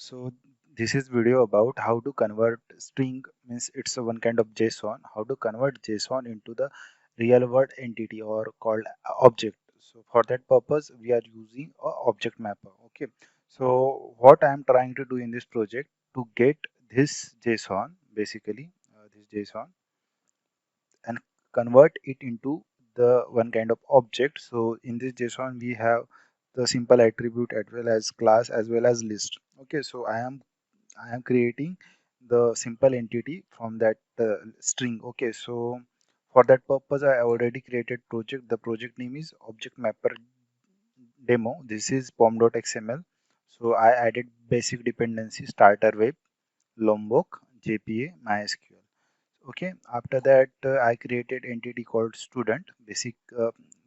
So this is video about how to convert string, means it's a one kind of JSON, how to convert JSON into the real world entity or called object. So for that purpose we are using a object mapper. Okay, so what I am trying to do in this project to get this JSON, basically this JSON, and convert it into the one kind of object. So in this JSON we have the simple attribute as well as class as well as list. Okay, so I am creating the simple entity from that string. Okay, so for that purpose I already created project. The project name is object mapper demo. This is pom.xml. So I added basic dependency starter web, lombok, jpa, mysql. Okay, after that I created entity called student, basic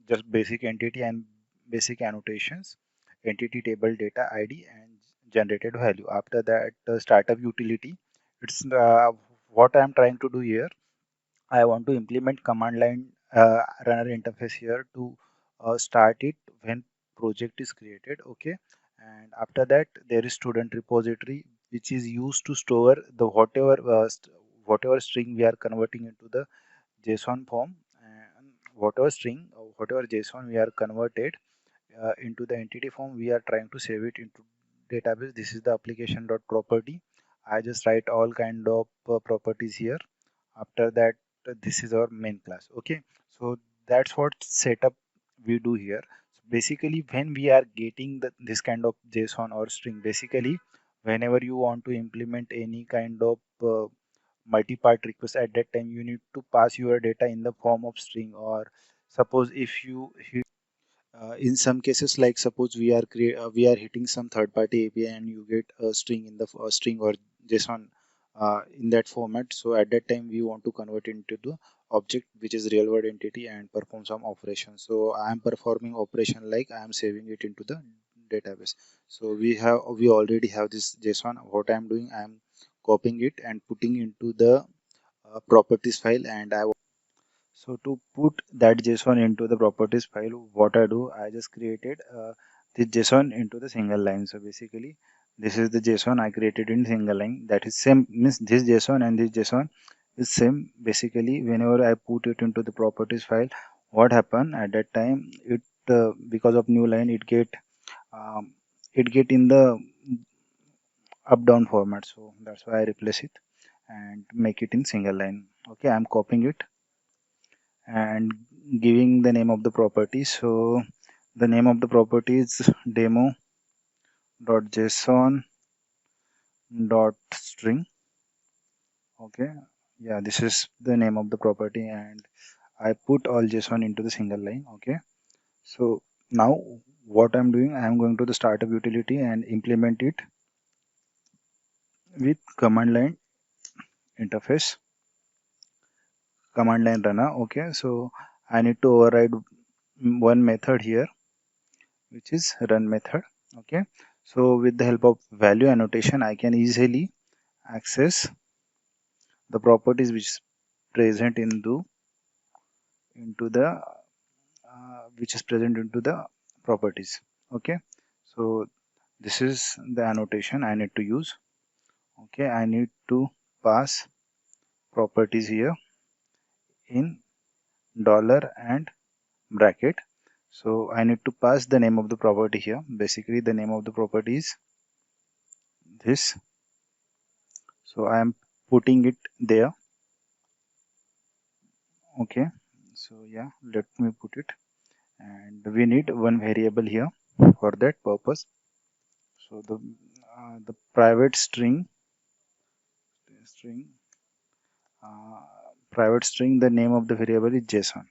just basic entity and basic annotations, entity table data id and generated value. After that startup utility, it's what I am trying to do here. I want to implement command line runner interface here to start it when project is created. Okay, and after that there is student repository which is used to store the whatever string we are converting into the JSON form, and whatever string or whatever JSON we are converted into the entity form, we are trying to save it into database. This is the application dot property. I just write all kind of properties here. After that this is our main class. Okay, so that's what setup we do here. So basically when we are getting this kind of JSON or string, basically whenever you want to implement any kind of multi-part request, at that time you need to pass your data in the form of string. Or suppose if you in some cases, like suppose we are hitting some third party API and you get a string in the string or JSON in that format. So at that time we want to convert it into the object which is real world entity and perform some operation. So I am performing operation like I am saving it into the database. So we already have this JSON. What I am doing, I am copying it and putting into the properties file. And I so to put that JSON into the properties file, what I do, I just created this JSON into the single line. So basically, this is the JSON I created in single line. That is same, means this JSON and this JSON is same. Basically, whenever I put it into the properties file, what happened at that time? It because of new line, um, it get in the up down format. So that's why I replace it and make it in single line. Okay, I'm copying it and giving the name of the property. So the name of the property is demo.json dot string. Okay, yeah, this is the name of the property, and I put all JSON into the single line. Okay, so now what I'm doing, I'm going to the startup utility and implement it with command line interface, command line runner. Okay, so I need to override one method here, which is run method. Okay, so with the help of value annotation I can easily access the properties which is present into the which is present into the properties. Okay, so this is the annotation I need to use. Okay, I need to pass properties here in dollar and bracket. So I need to pass the name of the property here. Basically the name of the property is this. So I am putting it there. Okay, so yeah, let me put it, and we need one variable here for that purpose. So the private string uh, private string, the name of the variable is JSON.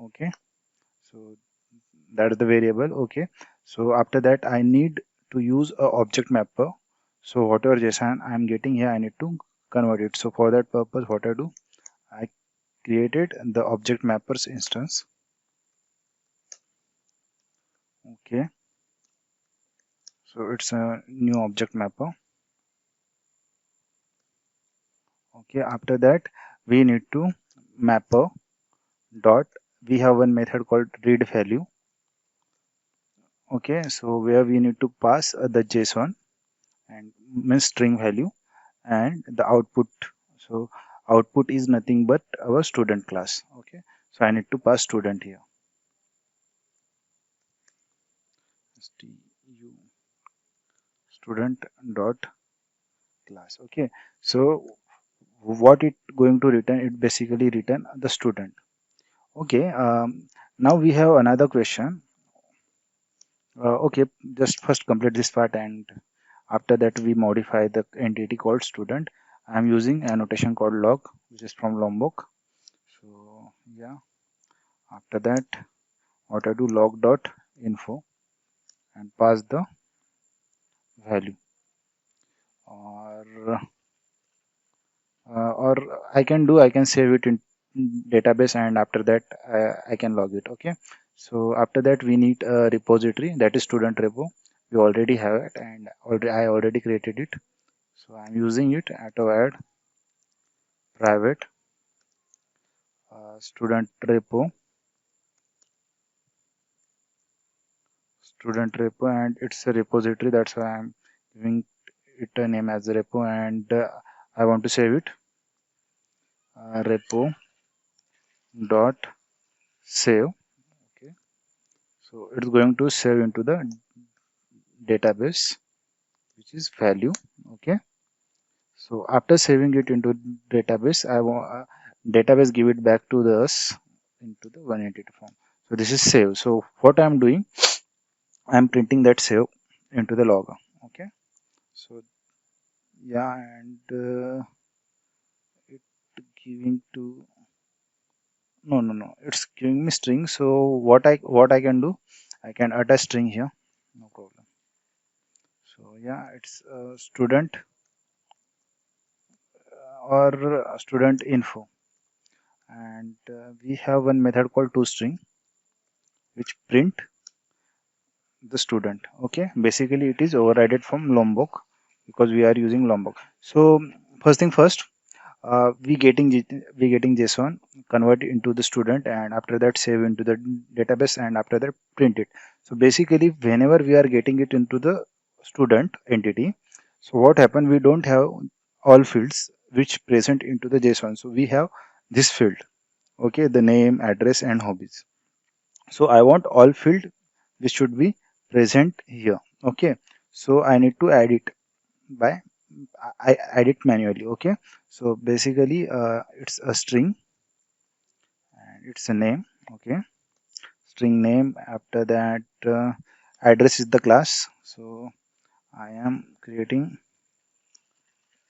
Okay, so that is the variable. Okay, so after that I need to use a object mapper. So whatever JSON I am getting here, I need to convert it. So for that purpose, what I do, I created the object mappers instance. Okay, so it's a new object mapper. Okay, after that we need to mapper dot, we have one method called read value. Okay, so where we need to pass the JSON and means string value, and the output. So output is nothing but our student class. Okay, so I need to pass student here. Stu student dot class. Okay, so what it going to return? It basically return the student. Okay, now we have another question. Okay, just first complete this part, and after that we modify the entity called student. I'm using annotation called log, which is from Lombok. So yeah, after that, what I do, log dot info and pass the value, or or I can save it in database, and after that I can log it. Okay, so after that we need a repository, that is student repo. We already have it, and I already created it, so I'm using it. Auto add private student repo, and it's a repository, that's why I'm giving it a name as a repo, and I want to save it. Repo dot save. Okay, so it's going to save into the database, which is value. Okay, so after saving it into database, I want database give it back to the us into the one entity form. So this is save. So what I'm doing, I'm printing that save into the log. Okay, so yeah, and it giving to, no, it's giving me string. So what I can do, I can add a string here, no problem. So yeah, it's student or student info, and we have one method called toString, which print the student. Okay, basically it is overridden from Lombok, because we are using Lombok. So first thing first, we getting JSON, convert into the student, and after that save into the database, and after that print it. So basically whenever we are getting it into the student entity, so what happen, we don't have all fields which present into the JSON. So we have this field, okay, the name, address, and hobbies. So I want all field which should be present here. Okay, so I need to add it by, I add it manually. Okay, so basically it's a string, and it's a name. Okay, string name. After that address is the class, so I am creating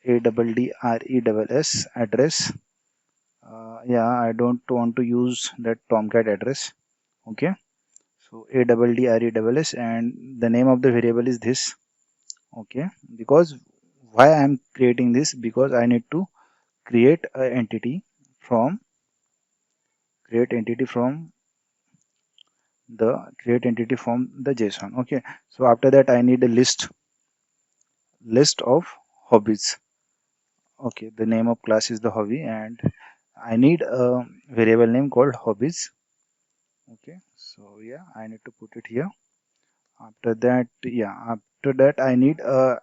address address. Yeah, I don't want to use that Tomcat address. Okay, so address, and the name of the variable is this. Okay, because why I am creating this, because I need to create a entity from create entity from the JSON. Okay, so after that I need a list of hobbies. Okay, the name of class is the hobby, and I need a variable name called hobbies. Okay, so yeah, I need to put it here. After that, yeah, after that I need a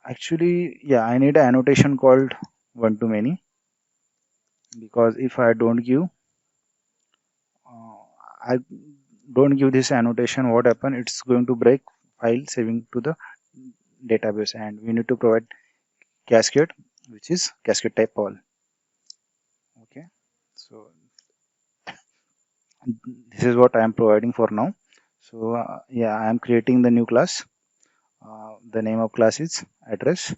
actually, yeah, I need an annotation called one to many, because if I uh, I don't give this annotation, what happen? It's going to break file saving to the database, and we need to provide cascade, which is cascade type all. Okay, so this is what I am providing for now. So yeah, I am creating the new class. The name of class is address,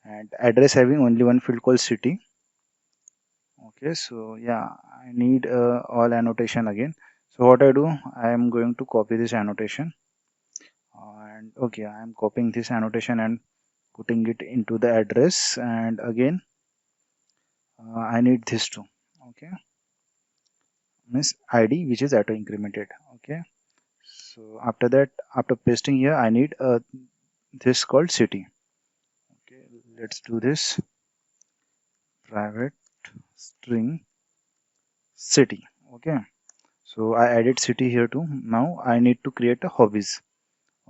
and address having only one field called city. Okay, so yeah, I need all annotation again. So what I do, I am going to copy this annotation, and okay, I am copying this annotation and putting it into the address, and again I need this too. Okay, means ID, which is auto incremented. Okay, so after that, after pasting here, I need this called city. Okay, let's do this, private string city. Okay, so I added city here too. Now I need to create a hobbies.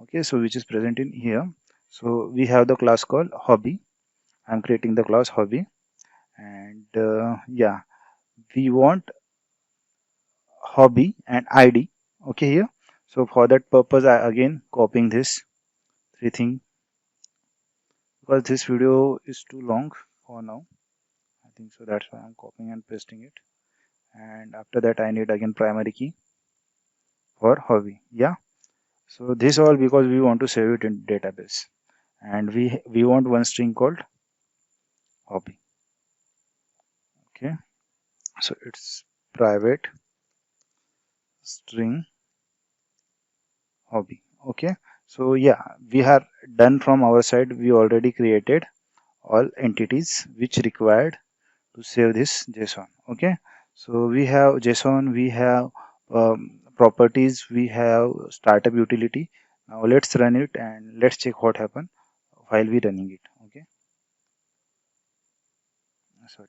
Okay, so which is present in here. So we have the class called hobby. I'm creating the class hobby, and yeah, we want hobby and ID. Okay, here. So for that purpose, I again copying this three thing because this video is too long for now. I think so. That's why I'm copying and pasting it. And after that, I need again primary key for hobby. Yeah. So this all because we want to save it in database, and we want one string called hobby. Okay. So it's private string hobby. Okay. So yeah, we are done from our side. We already created all entities which required to save this JSON. Okay. So we have JSON, we have properties, we have startup utility. Now let's run it and let's check what happened while we running it. Okay. Sorry,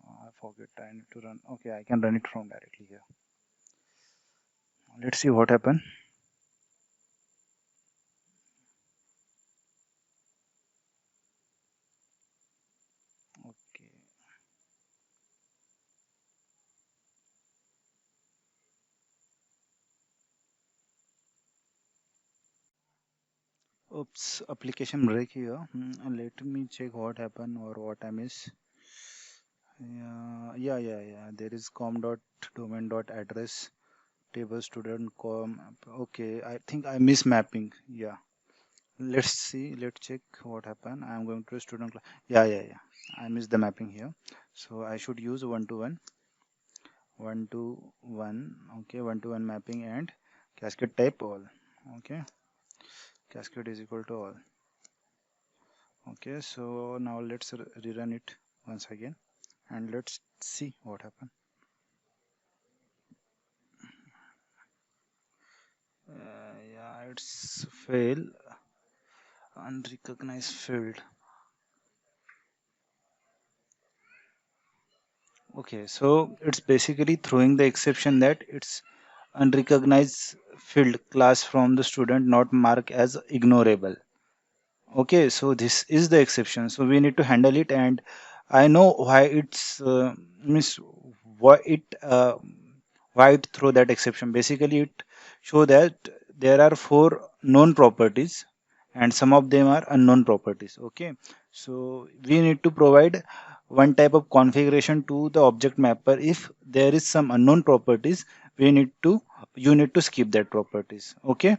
I forget. I need to run. Okay, I can run it from directly here. Let's see what happened. Okay. Oops, application break here. Let me check what happened or what I miss. Yeah. There is com dot domain dot address table student com. Okay, I think I miss mapping. Yeah. Let's see. Let's check what happened. I'm going to student class. Yeah. I missed the mapping here. So I should use one to one. Okay, one to one mapping and cascade type all. Okay, cascade is equal to all. Okay, so now let's rerun it once again and let's see what happened. Yeah, it's fail, unrecognized field. Okay, so it's basically throwing the exception that it's unrecognized field class from the student not marked as ignorable. Okay, so this is the exception. So we need to handle it, and I know why it's means why it throw that exception. Basically, it show that there are four known properties, and some of them are unknown properties. Okay, so we need to provide one type of configuration to the object mapper. If there is some unknown properties, we need to you need to skip that properties. Okay.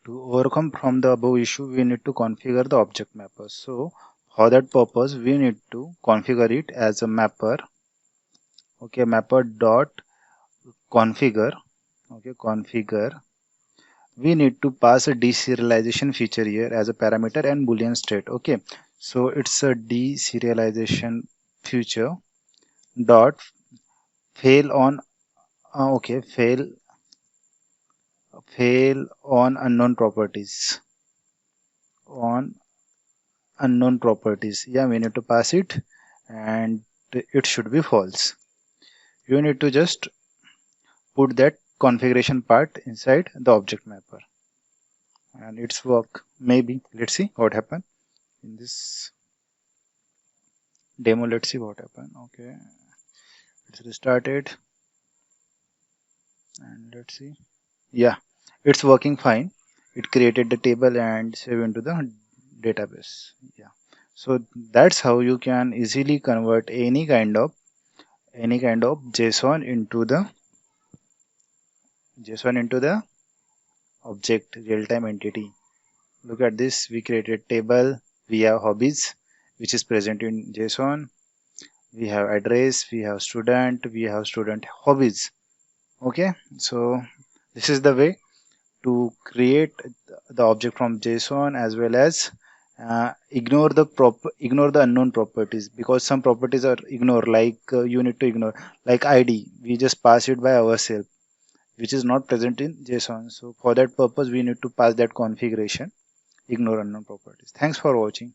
To overcome from the above issue, we need to configure the object mapper. So for that purpose, we need to configure it as a mapper. Okay, mapper dot configure. Okay, configure. We need to pass a deserialization feature here as a parameter and boolean state. Okay, so it's a deserialization feature dot fail on fail on unknown properties on unknown properties. Yeah, we need to pass it and it should be false. You need to just put that configuration part inside the object mapper and it's work. Maybe let's see what happened in this demo. Let's see what happened. Okay, let's restart it and let's see. Yeah, it's working fine. It created the table and save into the database. Yeah, so that's how you can easily convert any kind of JSON into the object real-time entity. Look at this. We created table. We have hobbies, which is present in JSON. We have address. We have student. We have student hobbies. Okay. So this is the way to create the object from JSON as well as ignore the unknown properties because some properties are ignored like you need to ignore like ID. We just pass it by ourselves which is not present in JSON. So for that purpose, we need to pass that configuration, ignore unknown properties. Thanks for watching.